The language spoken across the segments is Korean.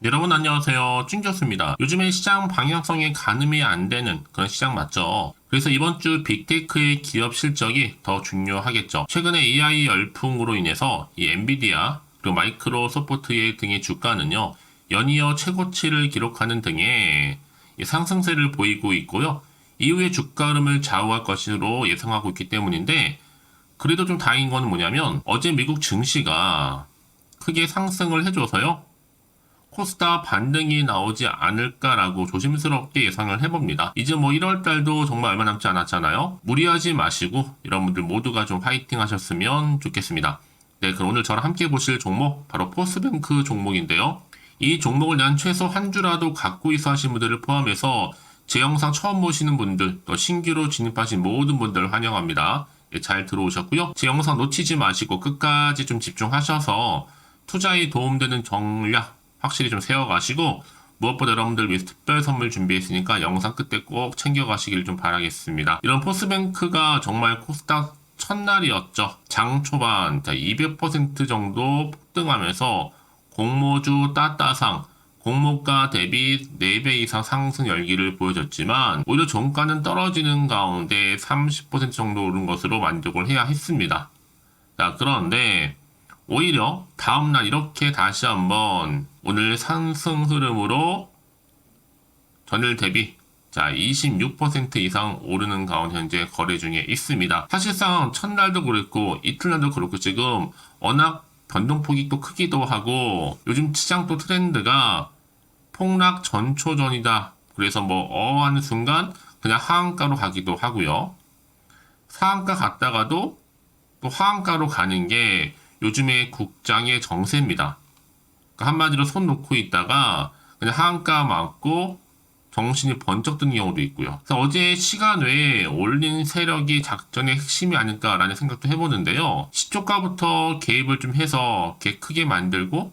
여러분 안녕하세요. 찐교수입니다. 요즘에 시장 방향성에 가늠이 안 되는 그런 시장 맞죠? 그래서 이번 주 빅테크의 기업 실적이 더 중요하겠죠. 최근에 AI 열풍으로 인해서 이 엔비디아 그리고 마이크로소프트 등의 주가는요. 연이어 최고치를 기록하는 등의 이 상승세를 보이고 있고요. 이후에 주가 흐름을 좌우할 것으로 예상하고 있기 때문인데 그래도 좀 다행인 거는 뭐냐면 어제 미국 증시가 크게 상승을 해줘서요. 코스닥 반등이 나오지 않을까라고 조심스럽게 예상을 해봅니다. 이제 뭐 1월달도 정말 얼마 남지 않았잖아요. 무리하지 마시고 여러분들 모두가 좀 파이팅 하셨으면 좋겠습니다. 네, 그럼 오늘 저랑 함께 보실 종목 바로 포스뱅크 종목인데요. 이 종목을 난 최소 한 주라도 갖고 있어 하신 분들을 포함해서 제 영상 처음 보시는 분들, 또 신규로 진입하신 모든 분들 환영합니다. 네, 잘 들어오셨고요. 제 영상 놓치지 마시고 끝까지 좀 집중하셔서 투자에 도움되는 전략 확실히 좀 세워가시고 무엇보다 여러분들 위해서 특별 선물 준비했으니까 영상 끝에 꼭 챙겨가시길 좀 바라겠습니다. 이런 포스뱅크가 정말 코스닥 첫날이었죠. 장 초반 200% 정도 폭등하면서 공모주 따따상 공모가 대비 4배 이상 상승 열기를 보여줬지만 오히려 종가는 떨어지는 가운데 30% 정도 오른 것으로 만족을 해야 했습니다. 자, 그런데 오히려 다음날 이렇게 다시 한번 오늘 상승 흐름으로 전일 대비 26% 이상 오르는 가운데 현재 거래 중에 있습니다. 사실상 첫날도 그랬고 이틀날도 그렇고 지금 워낙 변동폭이 또 크기도 하고 요즘 시장 또 트렌드가 폭락 전초전이다. 그래서 뭐 하는 순간 그냥 하한가로 가기도 하고요. 상한가 갔다가도 또 하한가로 가는 게 요즘의 국장의 정세입니다. 그러니까 한마디로 손 놓고 있다가 그냥 하한가 맞고 정신이 번쩍 드는 경우도 있고요. 그래서 어제 시간 외에 올린 세력이 작전의 핵심이 아닐까라는 생각도 해보는데요. 시초가부터 개입을 좀 해서 개 크게 만들고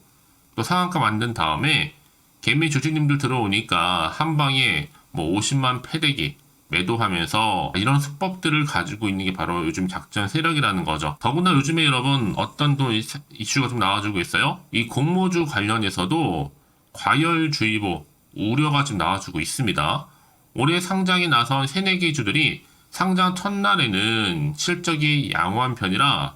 또 상한가 만든 다음에 개미 주주님들 들어오니까 한 방에 뭐 50만 패대기 매도하면서 이런 수법들을 가지고 있는 게 바로 요즘 작전 세력이라는 거죠. 더구나 요즘에 여러분 어떤 또 이슈가 좀 나와주고 있어요. 이 공모주 관련해서도 과열주의보 우려가 좀 나와주고 있습니다. 올해 상장에 나선 새내기 주들이 상장 첫날에는 실적이 양호한 편이라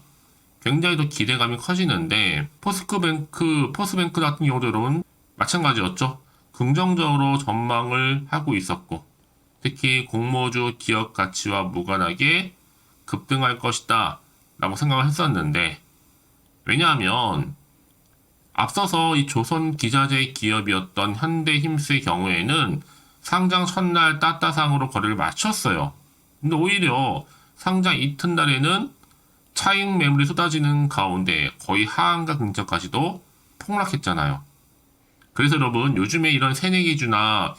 굉장히 더 기대감이 커지는데 포스뱅크 같은 경우도 여러분 마찬가지였죠. 긍정적으로 전망을 하고 있었고 특히 공모주 기업 가치와 무관하게 급등할 것이다 라고 생각을 했었는데 왜냐하면 앞서서 이 조선 기자재 기업이었던 현대힘스의 경우에는 상장 첫날 따따상으로 거래를 마쳤어요. 근데 오히려 상장 이튿날에는 차익 매물이 쏟아지는 가운데 거의 하한가 근처까지도 폭락했잖아요. 그래서 여러분 요즘에 이런 새내기주나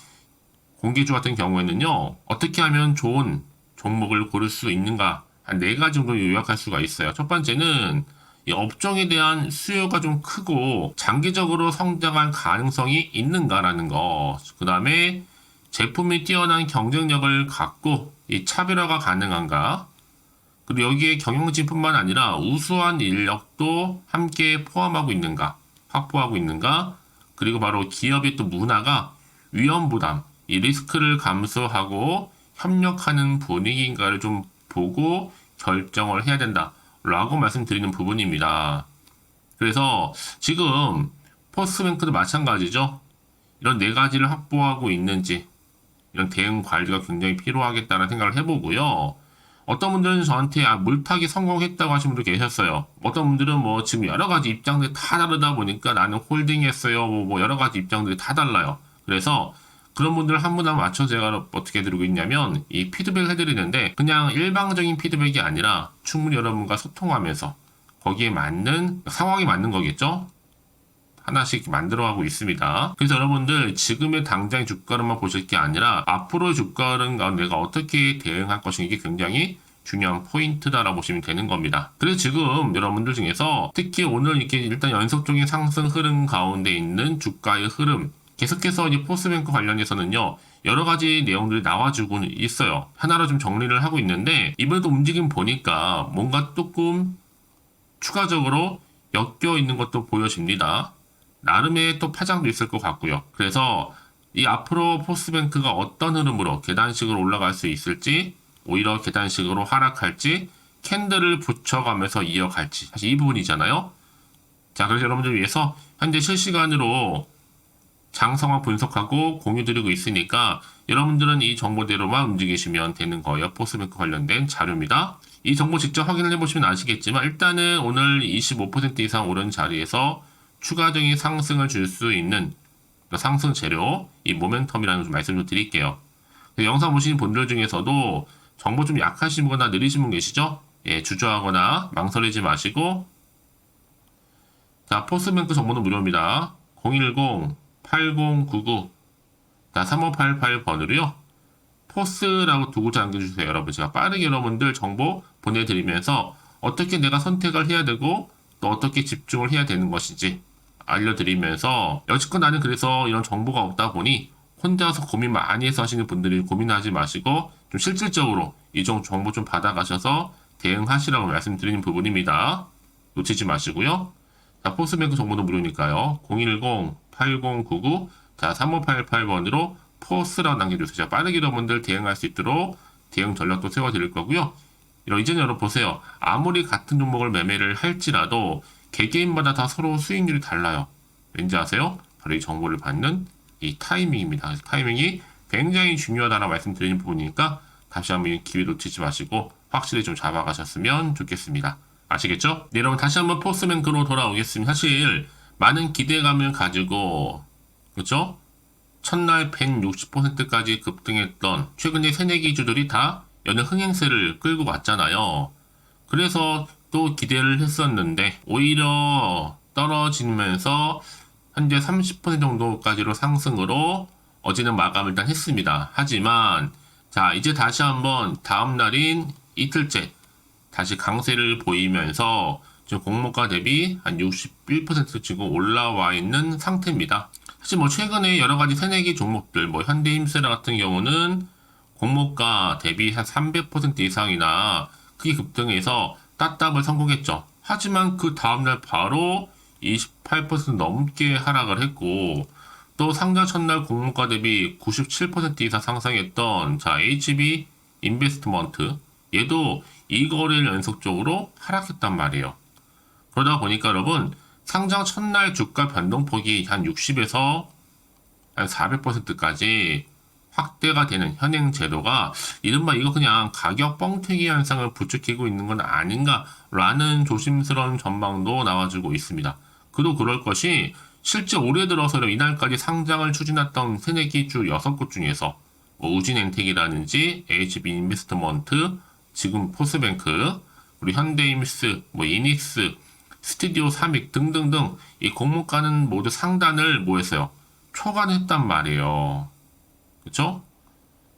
공개주 같은 경우에는요, 어떻게 하면 좋은 종목을 고를 수 있는가, 한 4가지 정도 요약할 수가 있어요. 첫 번째는 이 업종에 대한 수요가 좀 크고 장기적으로 성장할 가능성이 있는가라는 거. 그 다음에 제품이 뛰어난 경쟁력을 갖고 이 차별화가 가능한가. 그리고 여기에 경영진뿐만 아니라 우수한 인력도 함께 포함하고 있는가, 확보하고 있는가. 그리고 바로 기업의 또 문화가 위험 부담, 이 리스크를 감수하고 협력하는 분위기인가를 좀 보고 결정을 해야 된다라고 말씀드리는 부분입니다. 그래서 지금 포스트뱅크도 마찬가지죠. 이런 4가지를 확보하고 있는지 이런 대응 관리가 굉장히 필요하겠다는 생각을 해보고요. 어떤 분들은 저한테 물타기 성공했다고 하신 분도 계셨어요. 어떤 분들은 뭐 지금 여러 가지 입장들이 다 다르다 보니까 나는 홀딩 했어요. 뭐 여러 가지 입장들이 다 달라요. 그래서 그런 분들 한 분 한 분 맞춰서 제가 어떻게 해드리고 있냐면 이 피드백을 해드리는데 그냥 일방적인 피드백이 아니라 충분히 여러분과 소통하면서 거기에 맞는 상황이 맞는 거겠죠? 하나씩 만들어가고 있습니다. 그래서 여러분들 지금의 당장의 주가로만 보실 게 아니라 앞으로의 주가는 내가 어떻게 대응할 것인가 이게 굉장히 중요한 포인트다라고 보시면 되는 겁니다. 그래서 지금 여러분들 중에서 특히 오늘 이렇게 일단 연속적인 상승 흐름 가운데 있는 주가의 흐름 계속해서 이 포스뱅크 관련해서는요 여러 가지 내용들이 나와주고 있어요. 하나로 좀 정리를 하고 있는데 이번에도 움직임 보니까 뭔가 조금 추가적으로 엮여 있는 것도 보여집니다. 나름의 또 파장도 있을 것 같고요. 그래서 이 앞으로 포스뱅크가 어떤 흐름으로 계단식으로 올라갈 수 있을지, 오히려 계단식으로 하락할지, 캔들을 붙여가면서 이어갈지, 사실 이 부분이잖아요. 자, 그래서 여러분들 위해서 현재 실시간으로 장성화 분석하고 공유 드리고 있으니까 여러분들은 이 정보대로만 움직이시면 되는 거예요. 포스뱅크 관련된 자료입니다. 이 정보 직접 확인을 해보시면 아시겠지만 일단은 오늘 25% 이상 오른 자리에서 추가적인 상승을 줄 수 있는 상승 재료, 이 모멘텀이라는 말씀 좀 드릴게요. 영상 보시는 분들 중에서도 정보 좀 약하신 분이나 느리신 분 계시죠? 예, 주저하거나 망설이지 마시고, 자, 포스뱅크 정보는 무료입니다. 010-8099 3588번으로요. 포스라고 두고 남겨주세요. 여러분, 제가 빠르게 여러분들 정보 보내드리면서 어떻게 내가 선택을 해야 되고 또 어떻게 집중을 해야 되는 것인지 알려드리면서, 여지껏 나는 그래서 이런 정보가 없다 보니 혼자서 고민 많이 해서 하시는 분들이 고민하지 마시고 좀 실질적으로 이 정보 좀 받아가셔서 대응하시라고 말씀드리는 부분입니다. 놓치지 마시고요. 자, 포스뱅크 정보도 무료니까요. 010-8099 자, 3588번으로 포스라고 남겨주세요. 자, 빠르게 여러분들 대응할 수 있도록 대응 전략도 세워드릴 거고요. 이제는 여러분 보세요. 아무리 같은 종목을 매매를 할지라도 개개인마다 다 서로 수익률이 달라요. 왠지 아세요? 바로 이 정보를 받는 이 타이밍입니다. 그래서 타이밍이 굉장히 중요하다라고 말씀드리는 부분이니까 다시 한번 이 기회 놓치지 마시고 확실히 좀 잡아가셨으면 좋겠습니다. 아시겠죠? 네, 여러분 다시 한번 포스뱅크로 돌아오겠습니다. 사실 많은 기대감을 가지고, 그렇죠? 첫날 160%까지 급등했던 최근의 새내기주들이 다 연일 흥행세를 끌고 왔잖아요. 그래서 또 기대를 했었는데 오히려 떨어지면서 현재 30% 정도까지로 상승으로 어제는 마감을 일단 했습니다. 하지만 자, 이제 다시 한번 다음 날인 이틀째 다시 강세를 보이면서 지금 공모가 대비 한 61% 지금 올라와 있는 상태입니다. 사실 뭐 최근에 여러 가지 새내기 종목들, 뭐 현대힘세라 같은 경우는 공모가 대비 한 300% 이상이나 크게 급등해서 따답을 성공했죠. 하지만 그 다음날 바로 28% 넘게 하락을 했고, 또 상장 첫날 공모가 대비 97% 이상 상승했던 자, HB 인베스트먼트, 얘도 이 거래일 연속적으로 하락했단 말이에요. 그러다 보니까 여러분, 상장 첫날 주가 변동폭이 한 60에서 한 400%까지 확대가 되는 현행 제도가 이른바 이거 그냥 가격 뻥튀기 현상을 부추기고 있는 건 아닌가라는 조심스러운 전망도 나와주고 있습니다. 그도 그럴 것이 실제 올해 들어서 이날까지 상장을 추진했던 새내기주 6곳 중에서 뭐 우진엔텍이라든지 HB 인베스트먼트, 지금 포스뱅크, 우리 현대임스, 뭐 이닉스, 스튜디오 3익 등등등 이 공모가는 모두 상단을 뭐 했어요? 초과했단 말이에요. 그쵸?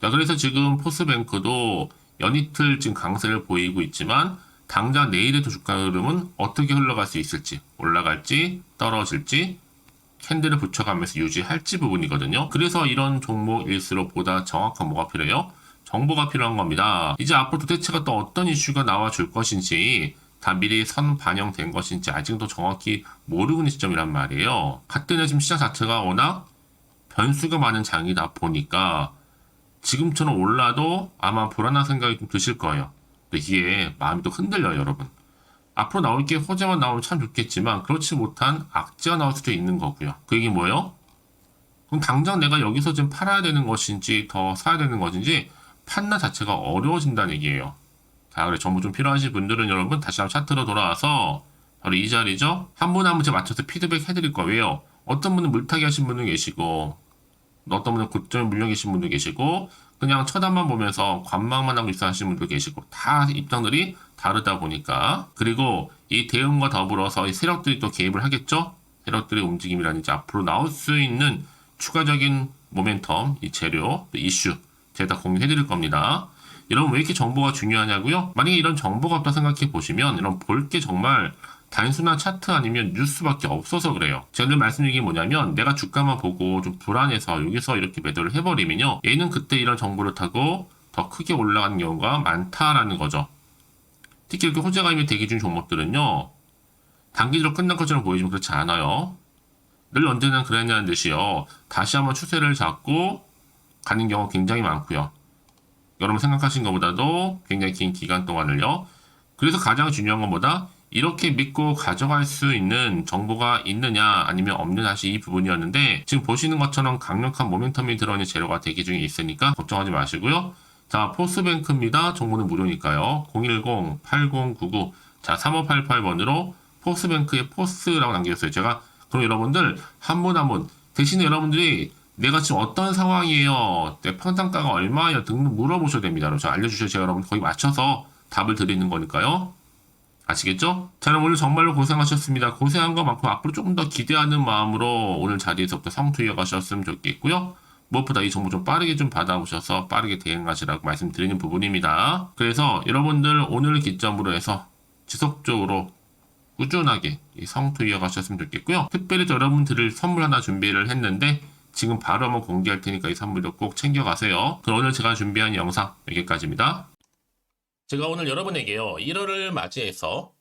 자, 그래서 지금 포스뱅크도 연이틀 지금 강세를 보이고 있지만 당장 내일의 주가 흐름은 어떻게 흘러갈 수 있을지, 올라갈지 떨어질지 캔들을 붙여가면서 유지할지 부분이거든요. 그래서 이런 종목일수록 보다 정확한 뭐가 필요해요? 정보가 필요한 겁니다. 이제 앞으로 도대체가 또 어떤 이슈가 나와줄 것인지 다 미리 선 반영된 것인지 아직도 정확히 모르고 있는 시점이란 말이에요. 같은 지금 시장 자체가 워낙 변수가 많은 장이다 보니까 지금처럼 올라도 아마 불안한 생각이 좀 드실 거예요. 근데 이게 마음이 또 흔들려요, 여러분. 앞으로 나올 게 호재만 나오면 참 좋겠지만 그렇지 못한 악재가 나올 수도 있는 거고요. 그 얘기 뭐예요? 그럼 당장 내가 여기서 좀 팔아야 되는 것인지 더 사야 되는 것인지 판단 자체가 어려워진다는 얘기예요. 자, 그래 정보 좀 필요하신 분들은 여러분 다시 한번 차트로 돌아와서 바로 이 자리죠. 한 분 한 분 제가 맞춰서 피드백 해드릴 거예요. 어떤 분은 물타기 하신 분도 계시고 어떤 분은 고점에 물려 계신 분도 계시고 그냥 쳐다만 보면서 관망만 하고 있어 하시는 분도 계시고 다 입장들이 다르다 보니까, 그리고 이 대응과 더불어서 이 세력들이 또 개입을 하겠죠. 세력들의 움직임이라든지 앞으로 나올 수 있는 추가적인 모멘텀, 이 재료, 또 이슈 제가 다 공유해 드릴 겁니다. 여러분 왜 이렇게 정보가 중요하냐고요? 만약에 이런 정보가 없다 생각해 보시면 이런 볼 게 정말 단순한 차트 아니면 뉴스밖에 없어서 그래요. 제가 늘 말씀드린 게 뭐냐면 내가 주가만 보고 좀 불안해서 여기서 이렇게 매도를 해버리면요, 얘는 그때 이런 정보를 타고 더 크게 올라가는 경우가 많다라는 거죠. 특히 이렇게 호재가 이미 대기 중 종목들은요, 단기적으로 끝난 것처럼 보이지만 그렇지 않아요. 늘 언제나 그랬냐는 듯이요. 다시 한번 추세를 잡고 가는 경우 굉장히 많고요. 여러분 생각하신 것보다도 굉장히 긴 기간 동안을요. 그래서 가장 중요한 것보다 이렇게 믿고 가져갈 수 있는 정보가 있느냐 아니면 없느냐 사실 이 부분이었는데 지금 보시는 것처럼 강력한 모멘텀이 들어있는 재료가 대기 중에 있으니까 걱정하지 마시고요. 자, 포스뱅크입니다. 정보는 무료니까요. 010-8099 자, 3588번으로 포스뱅크의 포스라고 남겨줬어요. 제가 그럼 여러분들 한 분 한 분 대신에 여러분들이 내가 지금 어떤 상황이에요? 내 평단가가 얼마예요? 등등 물어보셔야 됩니다. 제가 알려주셔야 제가 여러분 거의 맞춰서 답을 드리는 거니까요. 아시겠죠? 자, 그럼 오늘 정말로 고생하셨습니다. 고생한 것만큼 앞으로 조금 더 기대하는 마음으로 오늘 자리에서부터 성투 이어가셨으면 좋겠고요. 무엇보다 이 정보 좀 빠르게 좀 받아오셔서 빠르게 대응하시라고 말씀드리는 부분입니다. 그래서 여러분들 오늘 기점으로 해서 지속적으로 꾸준하게 이 성투 이어가셨으면 좋겠고요. 특별히 여러분들을 선물 하나 준비를 했는데 지금 바로 한번 공개할 테니까 이 선물도 꼭 챙겨가세요. 그럼 오늘 제가 준비한 영상 여기까지입니다. 제가 오늘 여러분에게요 1월을 맞이해서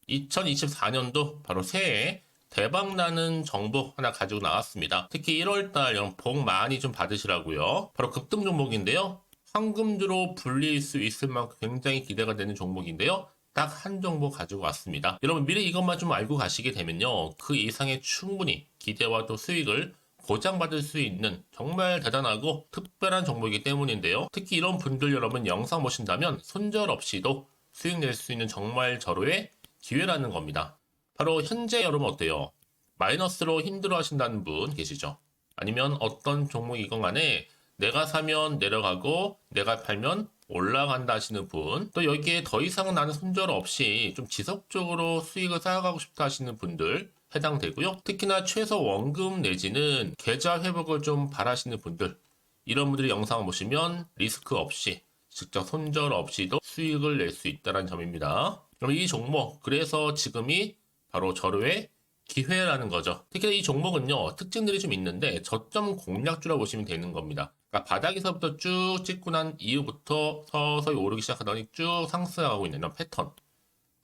2024년도 바로 새해 대박나는 정보 하나 가지고 나왔습니다. 특히 1월달 여러분 복 많이 좀 받으시라고요. 바로 급등 종목인데요. 황금주로 불릴 수 있을 만큼 굉장히 기대가 되는 종목인데요. 딱 한 종목 가지고 왔습니다. 여러분 미리 이것만 좀 알고 가시게 되면요. 그 이상의 충분히 기대와 또 수익을 보장받을 수 있는 정말 대단하고 특별한 정보이기 때문인데요. 특히 이런 분들 여러분 영상 보신다면 손절없이도 수익 낼 수 있는 정말 절호의 기회라는 겁니다. 바로 현재 여러분 어때요? 마이너스로 힘들어 하신다는 분 계시죠? 아니면 어떤 종목이건 간에 내가 사면 내려가고 내가 팔면 올라간다 하시는 분, 또 여기에 더 이상 나는 손절 없이 좀 지속적으로 수익을 쌓아가고 싶다 하시는 분들 해당되고요. 특히나 최소 원금 내지는 계좌 회복을 좀 바라시는 분들, 이런 분들이 영상을 보시면 리스크 없이 직접 손절 없이도 수익을 낼 수 있다는 점입니다. 그럼 이 종목, 그래서 지금이 바로 절호의 기회라는 거죠. 특히 이 종목은요, 특징들이 좀 있는데 저점 공략주라고 보시면 되는 겁니다. 그러니까 바닥에서부터 쭉 찍고 난 이후부터 서서히 오르기 시작하더니 쭉 상승하고 있는 이런 패턴.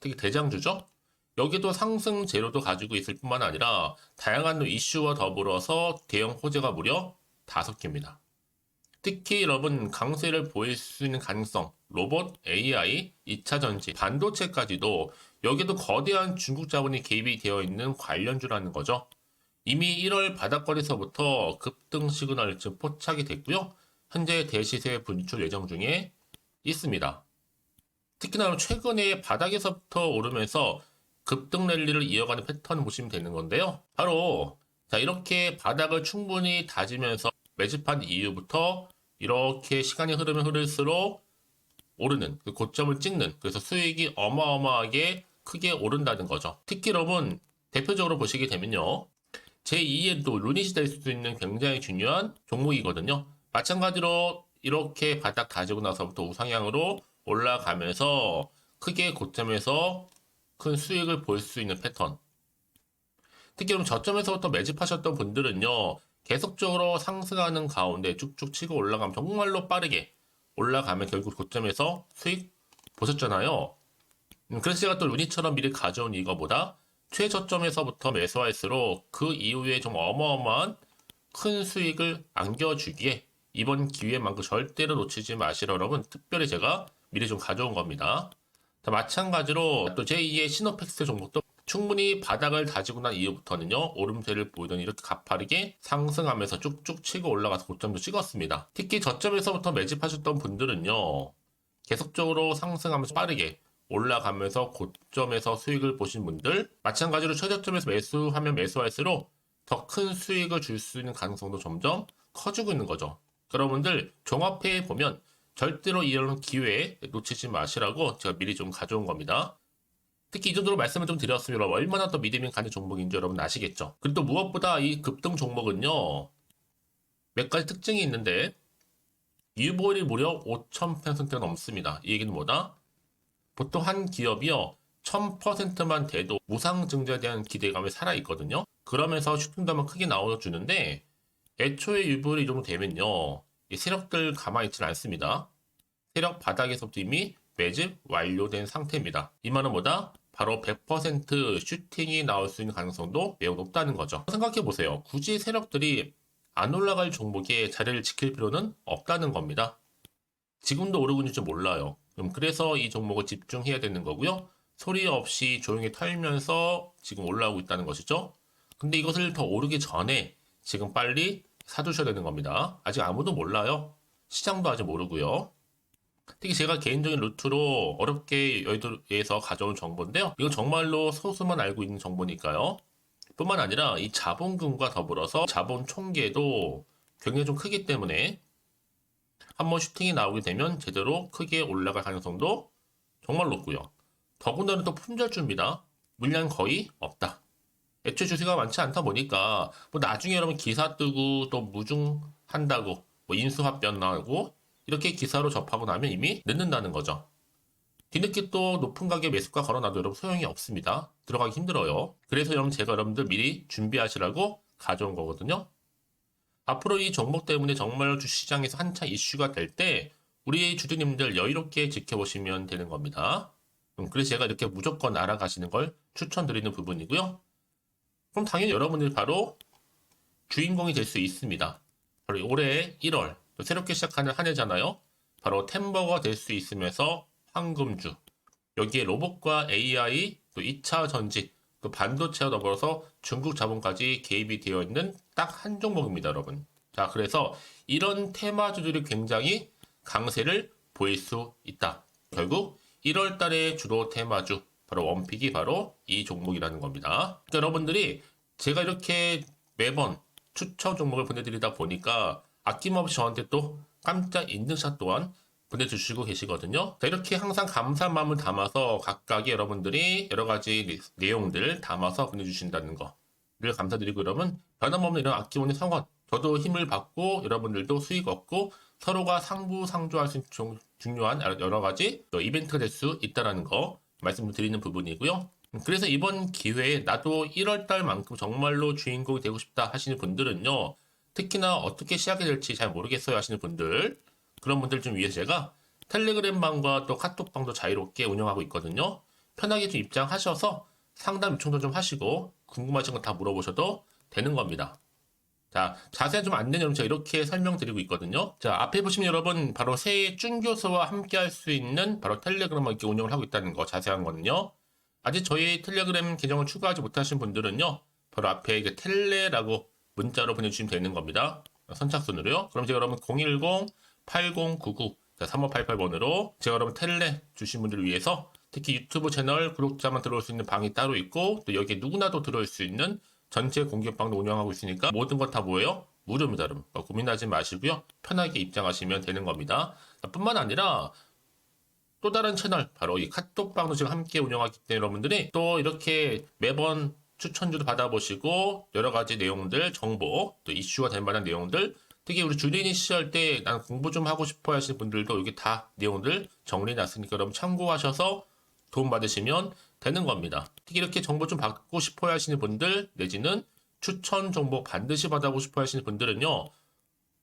특히 대장주죠. 여기도 상승 재료도 가지고 있을 뿐만 아니라 다양한 이슈와 더불어서 대형 호재가 무려 5개입니다. 특히 여러분 강세를 보일 수 있는 가능성, 로봇, AI, 2차 전지, 반도체까지도 여기도 거대한 중국 자본이 개입이 되어 있는 관련주라는 거죠. 이미 1월 바닥거리서부터 급등 시그널 즉 포착이 됐고요. 현재 대시세 분출 예정 중에 있습니다. 특히나 최근에 바닥에서부터 오르면서 급등 랠리를 이어가는 패턴을 보시면 되는 건데요. 바로 자 이렇게 바닥을 충분히 다지면서 매집한 이후부터 이렇게 시간이 흐르면 흐를수록 오르는 그 고점을 찍는, 그래서 수익이 어마어마하게 크게 오른다는 거죠. 특히 여러분 대표적으로 보시게 되면요. 제2의 또 루닛이 될 수도 있는 굉장히 중요한 종목이거든요. 마찬가지로 이렇게 바닥 다지고 나서부터 우상향으로 올라가면서 크게 고점에서 큰 수익을 볼 수 있는 패턴. 특히 그럼 저점에서부터 매집하셨던 분들은요. 계속적으로 상승하는 가운데 쭉쭉 치고 올라가면 정말로 빠르게 올라가면 결국 고점에서 수익 보셨잖아요. 그래서 제가 또 루닛처럼 미리 가져온 이거보다 최저점에서부터 매수할수록 그 이후에 좀 어마어마한 큰 수익을 안겨주기에 이번 기회만큼 절대로 놓치지 마시라 여러분 특별히 제가 미리 좀 가져온 겁니다. 자, 마찬가지로 또 제2의 시노펙스 종목도 충분히 바닥을 다지고 난 이후부터는요 오름세를 보이더니 이렇게 가파르게 상승하면서 쭉쭉 치고 올라가서 고점도 찍었습니다. 특히 저점에서부터 매집하셨던 분들은요 계속적으로 상승하면서 빠르게 올라가면서 고점에서 수익을 보신 분들, 마찬가지로 최저점에서 매수하면 매수할수록 더 큰 수익을 줄 수 있는 가능성도 점점 커지고 있는 거죠. 여러분들 종합해 보면 절대로 이런 기회에 놓치지 마시라고 제가 미리 좀 가져온 겁니다. 특히 이 정도로 말씀을 좀 드렸으면 얼마나 더 믿음이 가는 종목인지 여러분 아시겠죠? 그리고 또 무엇보다 이 급등 종목은요 몇 가지 특징이 있는데 유보율이 무려 5,000%가 넘습니다. 이 얘기는 뭐다? 보통 한 기업이요 1000%만 돼도 무상증자에 대한 기대감이 살아있거든요. 그러면서 슈팅도 한번 크게 나와주는데 애초에 유보율이 이 정도 되면요 이 세력들 가만히 있지는 않습니다. 세력 바닥에서부터 이미 매집 완료된 상태입니다. 이 말은 뭐다? 바로 100% 슈팅이 나올 수 있는 가능성도 매우 높다는 거죠. 생각해보세요. 굳이 세력들이 안 올라갈 종목에 자리를 지킬 필요는 없다는 겁니다. 지금도 오르고 있는지 몰라요. 그래서 이 종목을 집중해야 되는 거고요. 소리 없이 조용히 털면서 지금 올라오고 있다는 것이죠. 근데 이것을 더 오르기 전에 지금 빨리 사두셔야 되는 겁니다. 아직 아무도 몰라요. 시장도 아직 모르고요. 특히 제가 개인적인 루트로 어렵게 여의도에서 가져온 정보인데요. 이건 정말로 소수만 알고 있는 정보니까요. 뿐만 아니라 이 자본금과 더불어서 자본 총계도 굉장히 좀 크기 때문에 한번 슈팅이 나오게 되면 제대로 크게 올라갈 가능성도 정말 높고요. 더군다나 또 품절주입니다. 물량 거의 없다. 애초에 주식가 많지 않다 보니까 뭐 나중에 여러분 기사 뜨고 또 무중한다고 뭐 인수합병 나오고 이렇게 기사로 접하고 나면 이미 늦는다는 거죠. 뒤늦게 또 높은 가격에 매수가 걸어놔도 여러분 소용이 없습니다. 들어가기 힘들어요. 그래서 여러분 제가 여러분들 미리 준비하시라고 가져온 거거든요. 앞으로 이 종목 때문에 정말 주시장에서 한차 이슈가 될 때 우리 주주님들 여유롭게 지켜보시면 되는 겁니다. 그래서 제가 이렇게 무조건 알아가시는 걸 추천드리는 부분이고요. 그럼 당연히 여러분들이 바로 주인공이 될 수 있습니다. 바로 올해 1월 새롭게 시작하는 한 해잖아요. 바로 템버가 될 수 있으면서 황금주, 여기에 로봇과 AI, 또 2차 전지, 또 반도체와 더불어서 중국 자본까지 개입이 되어 있는 딱 한 종목입니다, 여러분. 자, 그래서 이런 테마주들이 굉장히 강세를 보일 수 있다. 결국 1월 달에 주로 테마주, 바로 원픽이 바로 이 종목이라는 겁니다. 그러니까 여러분들이 제가 이렇게 매번 추천 종목을 보내드리다 보니까 아낌없이 저한테 또 깜짝 인증샷 또한 보내주시고 계시거든요. 자, 이렇게 항상 감사한 마음을 담아서 각각의 여러분들이 여러 가지 내용들 담아서 보내주신다는 거를 감사드리고, 여러분 변함없는 이런 아낌없는 성원, 저도 힘을 받고 여러분들도 수익 얻고 서로가 상부상조할 수 있는 중요한 여러 가지 이벤트가 될 수 있다는 거 말씀드리는 부분이고요. 그래서 이번 기회에 나도 1월달만큼 정말로 주인공이 되고 싶다 하시는 분들은요, 특히나 어떻게 시작이 될지 잘 모르겠어요 하시는 분들, 그런 분들 좀 위해서 제가 텔레그램방과 또 카톡방도 자유롭게 운영하고 있거든요. 편하게 좀 입장하셔서 상담 요청도 좀 하시고 궁금하신 거 다 물어보셔도 되는 겁니다. 자, 자세한 좀 안내는 제가 이렇게 설명드리고 있거든요. 자, 앞에 보시면 여러분 바로 새해 쭌교수와 함께 할 수 있는 바로 텔레그램을 이렇게 운영을 하고 있다는 거, 자세한 거는요. 아직 저희 텔레그램 계정을 추가하지 못하신 분들은요, 바로 앞에 이게 텔레라고 문자로 보내주시면 되는 겁니다. 선착순으로요. 그럼 제가 여러분 010-8099-3588번으로 제가 여러분 텔레 주신 분들을 위해서 특히 유튜브 채널 구독자만 들어올 수 있는 방이 따로 있고, 또 여기에 누구나도 들어올 수 있는 전체 공개방도 운영하고 있으니까 모든 것 다 뭐예요? 무료입니다, 여러분. 고민하지 마시고요. 편하게 입장하시면 되는 겁니다. 뿐만 아니라 또 다른 채널, 바로 이 카톡방도 지금 함께 운영하기 때문에 여러분들이 또 이렇게 매번 추천주도 받아보시고 여러 가지 내용들, 정보, 또 이슈가 될 만한 내용들, 특히 우리 주린이 시절 때 난 공부 좀 하고 싶어 하시는 분들도 여기 다 내용들 정리해놨으니까 여러분 참고하셔서 도움받으시면 되는 겁니다. 특히 이렇게 정보 좀 받고 싶어 하시는 분들, 내지는 추천 정보 반드시 받아보고 싶어 하시는 분들은요,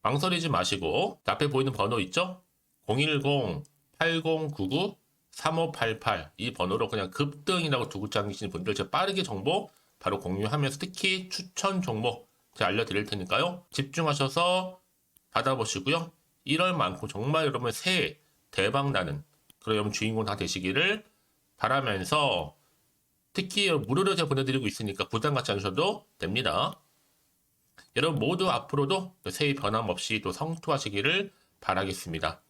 망설이지 마시고 앞에 보이는 번호 있죠? 010-8099-3588 이 번호로 그냥 급등이라고 두고 당기시는 분들 제가 빠르게 정보 바로 공유하면서 특히 추천 종목 제가 알려드릴 테니까요. 집중하셔서 받아보시고요. 1월만큼 정말 여러분의 새해 대박나는 그런 여러분 주인공 다 되시기를 바라면서, 특히 무료로 제가 보내드리고 있으니까 부담 갖지 않으셔도 됩니다. 여러분 모두 앞으로도 새해 변함없이 또 성투하시기를 바라겠습니다.